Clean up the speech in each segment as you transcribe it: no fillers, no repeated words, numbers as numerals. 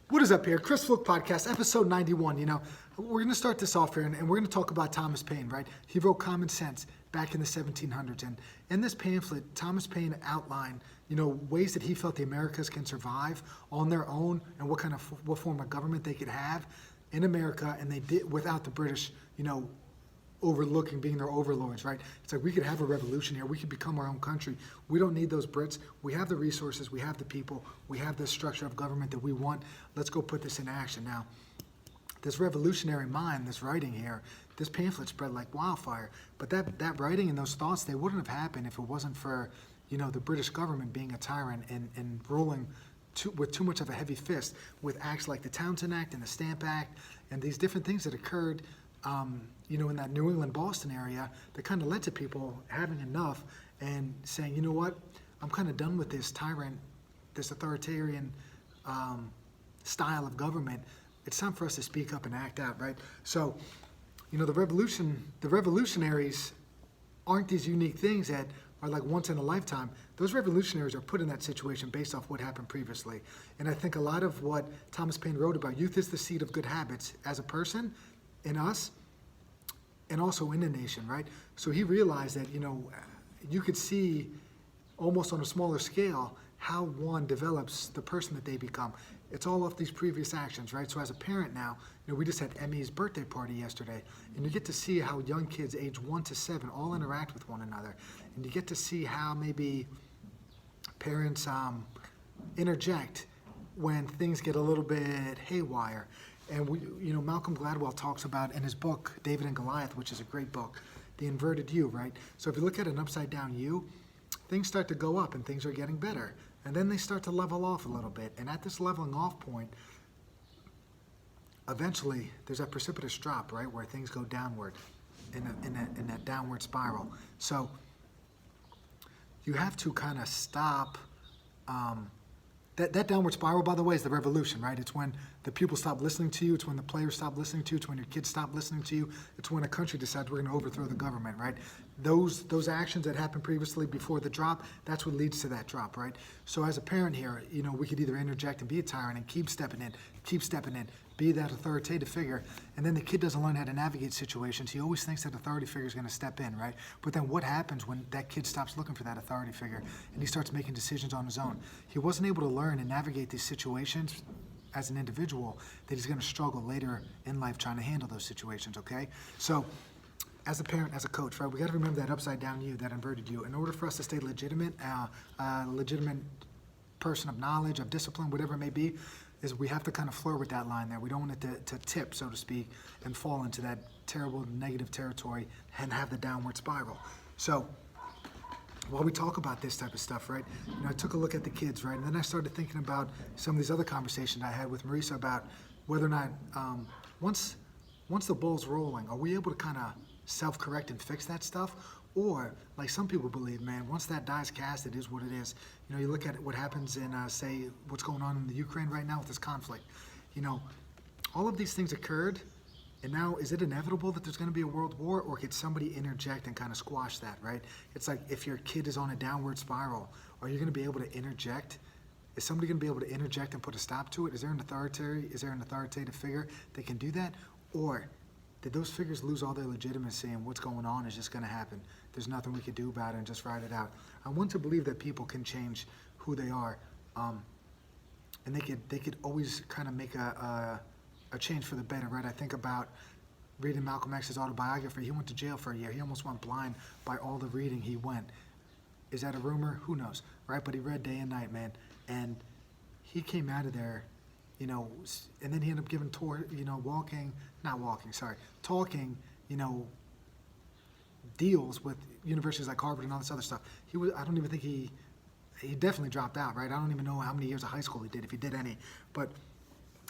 What is up here? Chris Fluke Podcast, episode 91. We're going to start this off here, and we're going to talk about Thomas Paine, right? He wrote Common Sense back in the 1700s. And in this pamphlet, Thomas Paine outlined, ways that he felt the Americas can survive on their own and what form of government they could have in America, and they did without the British, being their overlords, right? It's like we could have a revolution here. We could become our own country. We don't need those Brits. We have the resources. We have the people. We have the structure of government that we want. Let's go put this in action. Now, this revolutionary mind, this writing here, this pamphlet spread like wildfire. But that writing and those thoughts, they wouldn't have happened if it wasn't for, the British government being a tyrant and ruling with too much of a heavy fist with acts like the Townshend Act and the Stamp Act and these different things that occurred in that New England, Boston area that kind of led to people having enough and saying, you know what, I'm kind of done with this tyrant, this authoritarian style of government. It's time for us to speak up and act out, right? So, the revolutionaries aren't these unique things that are like once in a lifetime. Those revolutionaries are put in that situation based off what happened previously. And I think a lot of what Thomas Paine wrote about youth is the seed of good habits as a person, in us, and also in the nation, right? So he realized that, you could see almost on a smaller scale how one develops the person that they become. It's all off these previous actions, right? So as a parent now, we just had Emmy's birthday party yesterday, and you get to see how young kids age 1 to 7 all interact with one another. And you get to see how maybe parents interject when things get a little bit haywire. And Malcolm Gladwell talks about in his book, David and Goliath, which is a great book, the inverted U, right? So if you look at an upside down U, things start to go up and things are getting better. And then they start to level off a little bit. And at this leveling off point, eventually there's a precipitous drop, right, where things go downward in that downward spiral. So you have to kind of stop. That downward spiral, by the way, is the revolution, right? It's when the people stop listening to you. It's when the players stop listening to you. It's when your kids stop listening to you. It's when a country decides we're going to overthrow the government, right? Those actions that happened previously before the drop, that's what leads to that drop, right? So as a parent here, we could either interject and be a tyrant and keep stepping in, be that authoritative figure, and then the kid doesn't learn how to navigate situations. He always thinks that authority figure is going to step in, right? But then what happens when that kid stops looking for that authority figure and he starts making decisions on his own? He wasn't able to learn and navigate these situations as an individual, that he's going to struggle later in life trying to handle those situations, okay? So as a parent, as a coach, right, we got to remember that upside down U, that inverted U. In order for us to stay legitimate person of knowledge, of discipline, whatever it may be, is we have to kind of flirt with that line there. We don't want it to tip, so to speak, and fall into that terrible negative territory and have the downward spiral. So while we talk about this type of stuff, right, I took a look at the kids, right, and then I started thinking about some of these other conversations I had with Marisa about whether or not once the ball's rolling, are we able to kind of self-correct and fix that stuff? Or, like some people believe, man, once that die's cast, it is what it is. You look at what happens in, say, what's going on in the Ukraine right now with this conflict. All of these things occurred, and now is it inevitable that there's going to be a world war, or could somebody interject and kind of squash that, right? It's like if your kid is on a downward spiral, are you going to be able to interject? Is somebody going to be able to interject and put a stop to it? Is there an authoritative figure that can do that? Or did those figures lose all their legitimacy and what's going on is just going to happen? There's nothing we could do about it and just ride it out. I want to believe that people can change who they are, and they could always kind of make a change for the better, right? I think about reading Malcolm X's autobiography. He went to jail for a year. He almost went blind by all the reading he went. Is that a rumor? Who knows, right? But he read day and night, man, and he came out of there, and then he ended up giving talking, deals with universities like Harvard and all this other stuff. I don't even think he definitely dropped out, right? I don't even know how many years of high school he did, if he did any. But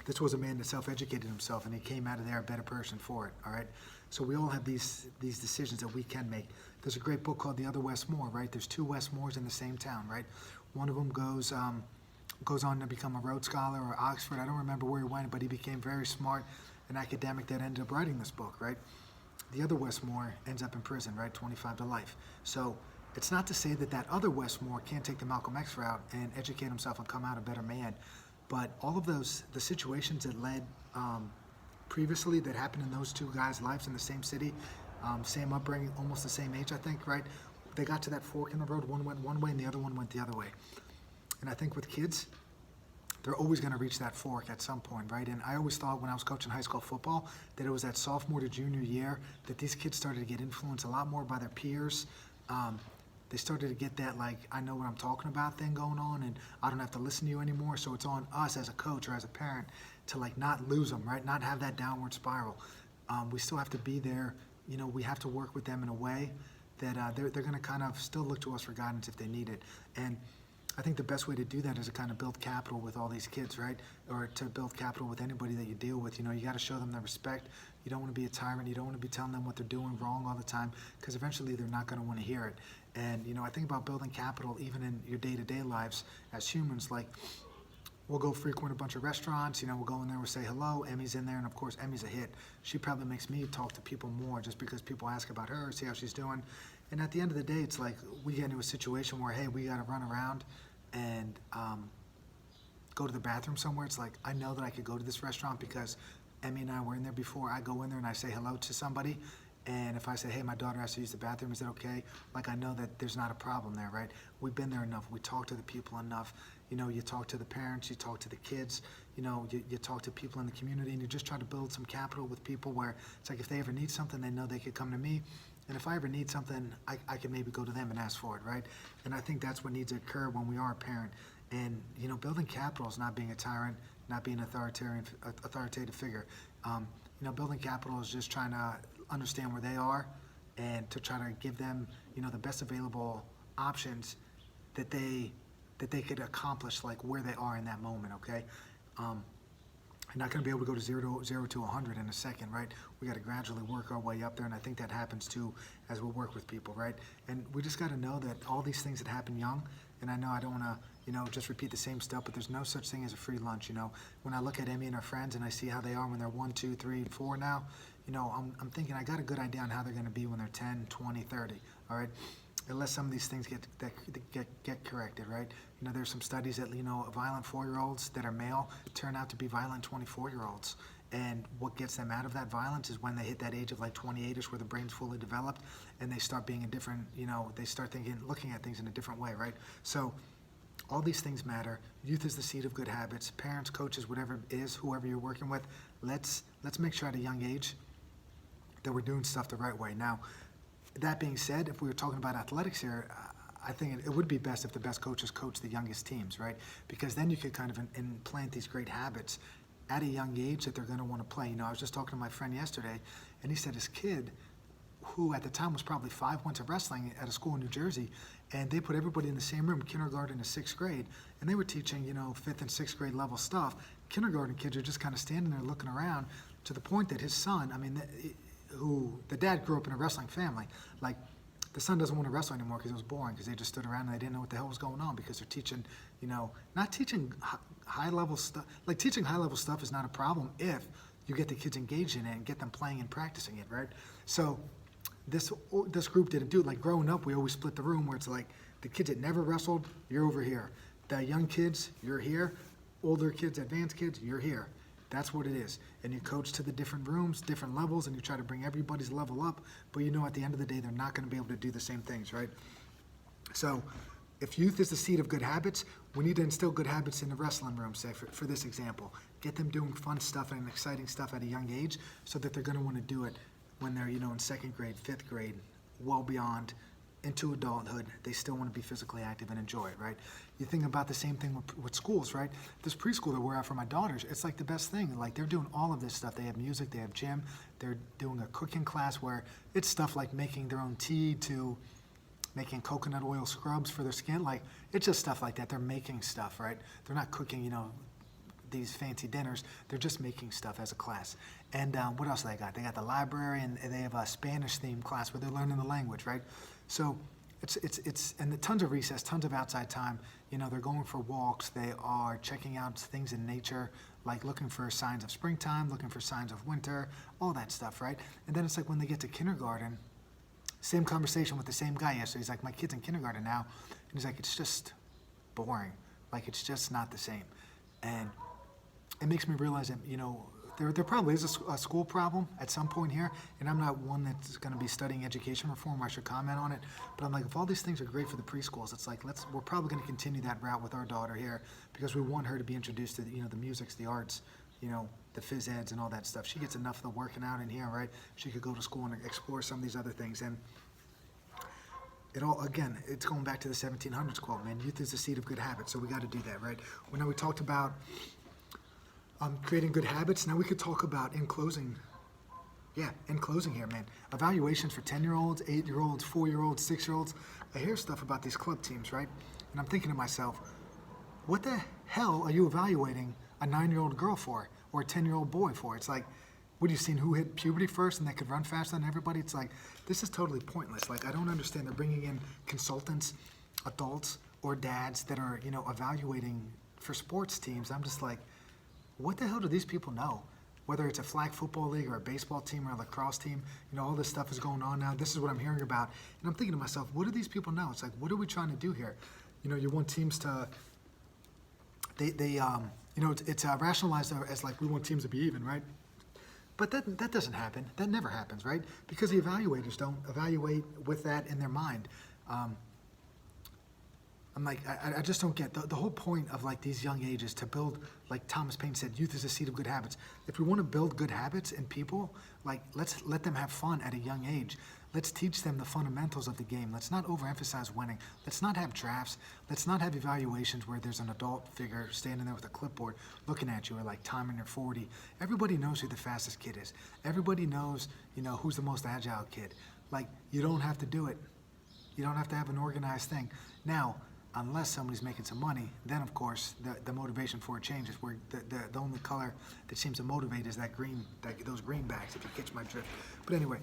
this was a man that self-educated himself, and he came out of there a better person for it, all right? So we all have these decisions that we can make. There's a great book called The Other Westmore, right? There's 2 Westmores in the same town, right? One of them goes on to become a Rhodes Scholar or Oxford. I don't remember where he went, but he became very smart and academic that ended up writing this book, right? The other Westmore ends up in prison, right? 25 to life. So it's not to say that other Westmore can't take the Malcolm X route and educate himself and come out a better man. But all of the situations that led previously that happened in those two guys' lives in the same city, same upbringing, almost the same age, I think, right? They got to that fork in the road. One went one way and the other one went the other way. And I think with kids, they're always going to reach that fork at some point, right? And I always thought when I was coaching high school football that it was that sophomore to junior year that these kids started to get influenced a lot more by their peers. They started to get that, like, I know what I'm talking about thing going on, and I don't have to listen to you anymore. So it's on us as a coach or as a parent to, like, not lose them, right? Not have that downward spiral. We still have to be there. You know, we have to work with them in a way that they're going to kind of still look to us for guidance if they need it. And I think the best way to do that is to kind of build capital with all these kids, right? Or to build capital with anybody that you deal with. You know, you got to show them the respect. You don't want to be a tyrant. You don't want to be telling them what they're doing wrong all the time, because eventually they're not going to want to hear it. And, you know, I think about building capital even in your day-to-day lives as humans. Like, we'll go frequent a bunch of restaurants. You know, we'll go in there, we'll say hello. Emmy's in there, and of course, Emmy's a hit. She probably makes me talk to people more just because people ask about her, see how she's doing. And at the end of the day, it's like we get into a situation where, hey, we got to run around and go to the bathroom somewhere. It's like, I know that I could go to this restaurant because Emmy and I were in there before. I go in there and I say hello to somebody. And if I say, hey, my daughter has to use the bathroom, is it okay? Like, I know that there's not a problem there, right? We've been there enough. We talk to the people enough. You know, you talk to the parents, you talk to the kids, you know, you talk to people in the community, and you just try to build some capital with people where it's like if they ever need something, they know they could come to me. And if I ever need something, I can maybe go to them and ask for it, right? And I think that's what needs to occur when we are a parent. And, you know, building capital is not being a tyrant, not being an authoritative figure. You know, building capital is just trying to understand where they are and to try to give them, you know, the best available options that they could accomplish, like where they are in that moment, okay? You're not going to be able to go to zero to 100 in a second, right? We got to gradually work our way up there, and I think that happens too as we work with people, right? And we just got to know that all these things that happen young, and I know I don't want to, you know, just repeat the same stuff, but there's no such thing as a free lunch, you know? When I look at Emmy and her friends and I see how they are when they're 1, 2, 3, 4 now, you know, I'm thinking I got a good idea on how they're going to be when they're 10, 20, 30, all right? Unless some of these things get corrected, right? You know, there's some studies that, you know, violent 4-year-olds that are male turn out to be violent 24-year-olds. And what gets them out of that violence is when they hit that age of like 28-ish where the brain's fully developed and they start being a different, you know, they start looking at things in a different way, right? So all these things matter. Youth is the seed of good habits. Parents, coaches, whatever it is, whoever you're working with, let's make sure at a young age that we're doing stuff the right way. Now, that being said, if we were talking about athletics here, I think it would be best if the best coaches coach the youngest teams, right? Because then you could kind of implant these great habits at a young age that they're going to want to play. You know, I was just talking to my friend yesterday, and he said his kid, who at the time was probably 5, went to wrestling at a school in New Jersey, and they put everybody in the same room, kindergarten to 6th grade, and they were teaching, you know, 5th and 6th grade level stuff. Kindergarten kids are just kind of standing there looking around, to the point that his son, I mean, the dad grew up in a wrestling family, like, the son doesn't want to wrestle anymore because it was boring, because they just stood around and they didn't know what the hell was going on, because they're teaching, you know, not teaching high-level stuff. Like, teaching high-level stuff is not a problem if you get the kids engaged in it and get them playing and practicing it, right? So this group didn't do it. Like, growing up, we always split the room where it's like the kids that never wrestled, you're over here. The young kids, you're here. Older kids, advanced kids, you're here. That's what it is. And you coach to the different rooms, different levels, and you try to bring everybody's level up. But you know, at the end of the day, they're not going to be able to do the same things, right? So if youth is the seed of good habits, we need to instill good habits in the wrestling room, say, for this example. Get them doing fun stuff and exciting stuff at a young age so that they're going to want to do it when they're, you know, in 2nd grade, 5th grade, well beyond, into adulthood. They still want to be physically active and enjoy it, right? You think about the same thing with schools, right? This preschool that we're at for my daughters, it's like the best thing. Like, they're doing all of this stuff. They have music, they have gym, they're doing a cooking class where it's stuff like making their own tea to making coconut oil scrubs for their skin. Like, it's just stuff like that. They're making stuff, right? They're not cooking, you know, these fancy dinners. They're just making stuff as a class. And what else they got? They got the library, and they have a Spanish themed class where they're learning the language, right? So it's and tons of recess, tons of outside time. You know, they're going for walks. They are checking out things in nature, like looking for signs of springtime, looking for signs of winter, all that stuff, right? And then it's like when they get to kindergarten, same conversation with the same guy yesterday. He's like, my kid's in kindergarten now. And he's like, it's just boring. Like, it's just not the same. And it makes me realize that, there probably is a school problem at some point here, and I'm not one that's going to be studying education reform, or I should comment on it, but I'm like, if all these things are great for the preschools, it's like, we're probably going to continue that route with our daughter here, because we want her to be introduced to, the musics, the arts, the phys eds and all that stuff. She gets enough of the working out in here, right? She could go to school and explore some of these other things, and again, it's going back to the 1700s quote, man, youth is the seed of good habits, so we got to do that, right? Well, now we talked about creating good habits. Now we could talk about, in closing here, man, evaluations for 10-year-olds, 8-year-olds, 4-year-olds, 6-year-olds. I hear stuff about these club teams, right? And I'm thinking to myself, what the hell are you evaluating a 9-year-old girl for, or a 10-year-old boy for? It's like, what, have you seen who hit puberty first and they could run faster than everybody? It's like, this is totally pointless. Like, I don't understand. They're bringing in consultants, adults, or dads that are, evaluating for sports teams. I'm just like, what the hell do these people know? Whether it's a flag football league or a baseball team or a lacrosse team, all this stuff is going on now. This is what I'm hearing about. And I'm thinking to myself, what do these people know? It's like, what are we trying to do here? You want teams to, it's rationalized as like, we want teams to be even, right? But that doesn't happen. That never happens, right? Because the evaluators don't evaluate with that in their mind. I'm like, I just don't get the whole point of like these young ages to build, like Thomas Paine said, youth is a seed of good habits. If we want to build good habits in people, like, let's let them have fun at a young age. Let's teach them the fundamentals of the game. Let's not overemphasize winning. Let's not have drafts. Let's not have evaluations where there's an adult figure standing there with a clipboard looking at you or like timing your 40. Everybody knows who the fastest kid is. Everybody knows, who's the most agile kid. Like, you don't have to do it. You don't have to have an organized thing. Now, unless somebody's making some money, then of course the motivation for it changes. Where the only color that seems to motivate is that green, those greenbacks, if you catch my drift. But anyway,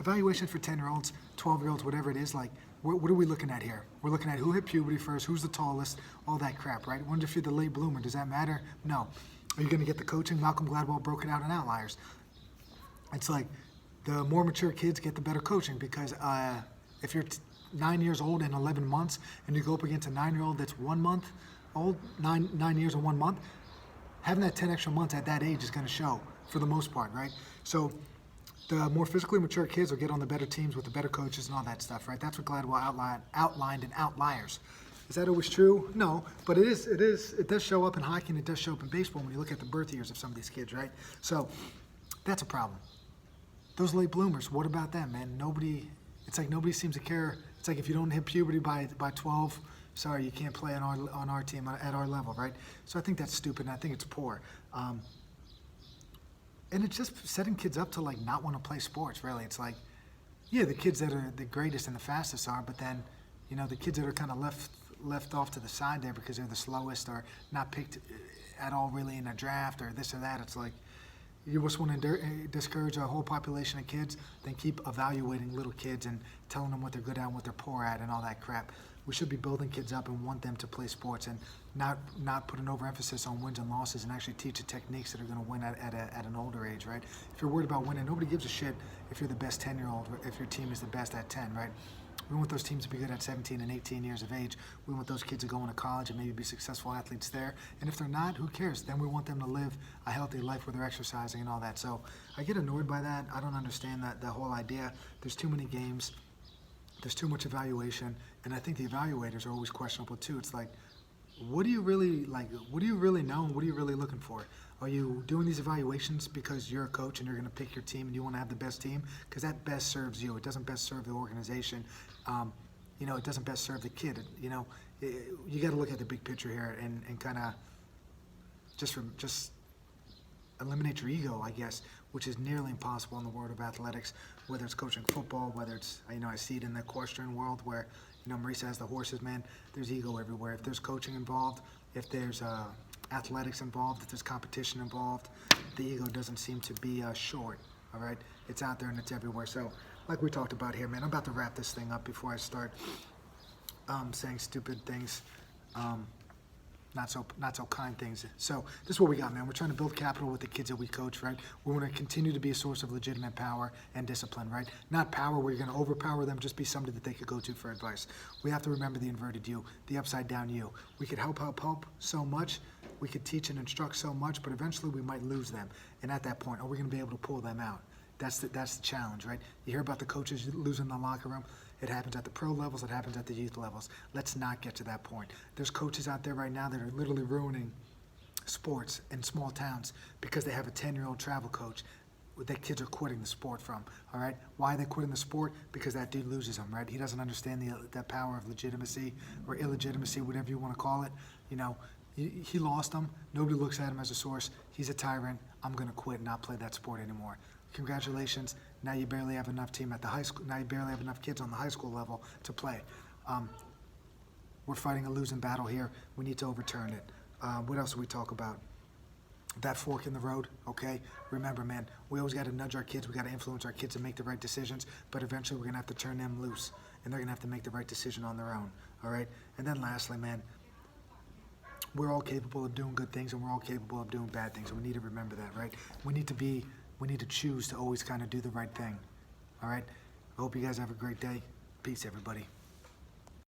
evaluation for 10-year-olds, 12-year-olds, whatever it is, like, what are we looking at here? We're looking at who hit puberty first, who's the tallest, all that crap, right? Wonder if you're the late bloomer. Does that matter? No. Are you going to get the coaching? Malcolm Gladwell broke it out in Outliers. It's like, the more mature kids get the better coaching, because if you're 9 years old and 11 months, and you go up against a 9-year-old that's 1 month old, 9 years and 1 month, having that 10 extra months at that age is going to show for the most part, right? So the more physically mature kids will get on the better teams with the better coaches and all that stuff, right? That's what Gladwell outlined in Outliers. Is that always true? No, but it does show up in hockey, and it does show up in baseball when you look at the birth years of some of these kids, right? So that's a problem. Those late bloomers, what about them, man? It's like nobody seems to care. It's like, if you don't hit puberty by 12, sorry, you can't play on our team at our level, right? So I think that's stupid, and I think it's poor. And it's just setting kids up to like not want to play sports, really. It's like, yeah, the kids that are the greatest and the fastest are, but then, the kids that are kind of left off to the side there because they're the slowest or not picked at all really in a draft or this or that. It's like, you just want to discourage a whole population of kids, then keep evaluating little kids and telling them what they're good at and what they're poor at and all that crap. We should be building kids up and want them to play sports, and not put an overemphasis on wins and losses, and actually teach the techniques that are going to win at an older age, right? If you're worried about winning, nobody gives a shit if you're the best 10-year-old, if your team is the best at 10, right? We want those teams to be good at 17 and 18 years of age. We want those kids to go into college and maybe be successful athletes there. And if they're not, who cares? Then we want them to live a healthy life where they're exercising and all that. So I get annoyed by that. I don't understand that whole idea. There's too many games. There's too much evaluation. And I think the evaluators are always questionable too. It's like, what do you really like? What do you really know? And what are you really looking for? Are you doing these evaluations because you're a coach and you're going to pick your team and you want to have the best team? Because that best serves you. It doesn't best serve the organization. It doesn't best serve the kid. You got to look at the big picture here and kind of just eliminate your ego, I guess, which is nearly impossible in the world of athletics, whether it's coaching football, whether it's, I see it in the equestrian world where, Marisa has the horses, man, there's ego everywhere. If there's coaching involved, if there's athletics involved, if there's competition involved, the ego doesn't seem to be short, all right? It's out there and it's everywhere. So, like we talked about here, man, I'm about to wrap this thing up before I start saying stupid things, not so kind things. So this is what we got, man. We're trying to build capital with the kids that we coach, right? We want to continue to be a source of legitimate power and discipline, right? Not power where you're going to overpower them, just be somebody that they could go to for advice. We have to remember the inverted U, the upside down U. We could help so much We could teach and instruct so much, but eventually we might lose them. And at that point, are we going to be able to pull them out? That's the challenge, right? You hear about the coaches losing the locker room. It happens at the pro levels. It happens at the youth levels. Let's not get to that point. There's coaches out there right now that are literally ruining sports in small towns because they have a 10-year-old travel coach that kids are quitting the sport from, all right? Why are they quitting the sport? Because that dude loses them, right? He doesn't understand that power of legitimacy or illegitimacy, whatever you want to call it. You know, he lost them. Nobody looks at him as a source. He's a tyrant. I'm going to quit and not play that sport anymore. Congratulations. Now you barely have enough team at the high school. Now you barely have enough kids on the high school level to play. We're fighting a losing battle here. We need to overturn it. What else do we talk about? That fork in the road, okay? Remember, man, we always got to nudge our kids. We got to influence our kids to make the right decisions, but eventually we're going to have to turn them loose, and they're going to have to make the right decision on their own, all right? And then lastly, man, we're all capable of doing good things, and we're all capable of doing bad things, and we need to remember that, right? We need to choose to always kind of do the right thing, all right? I hope you guys have a great day. Peace, everybody.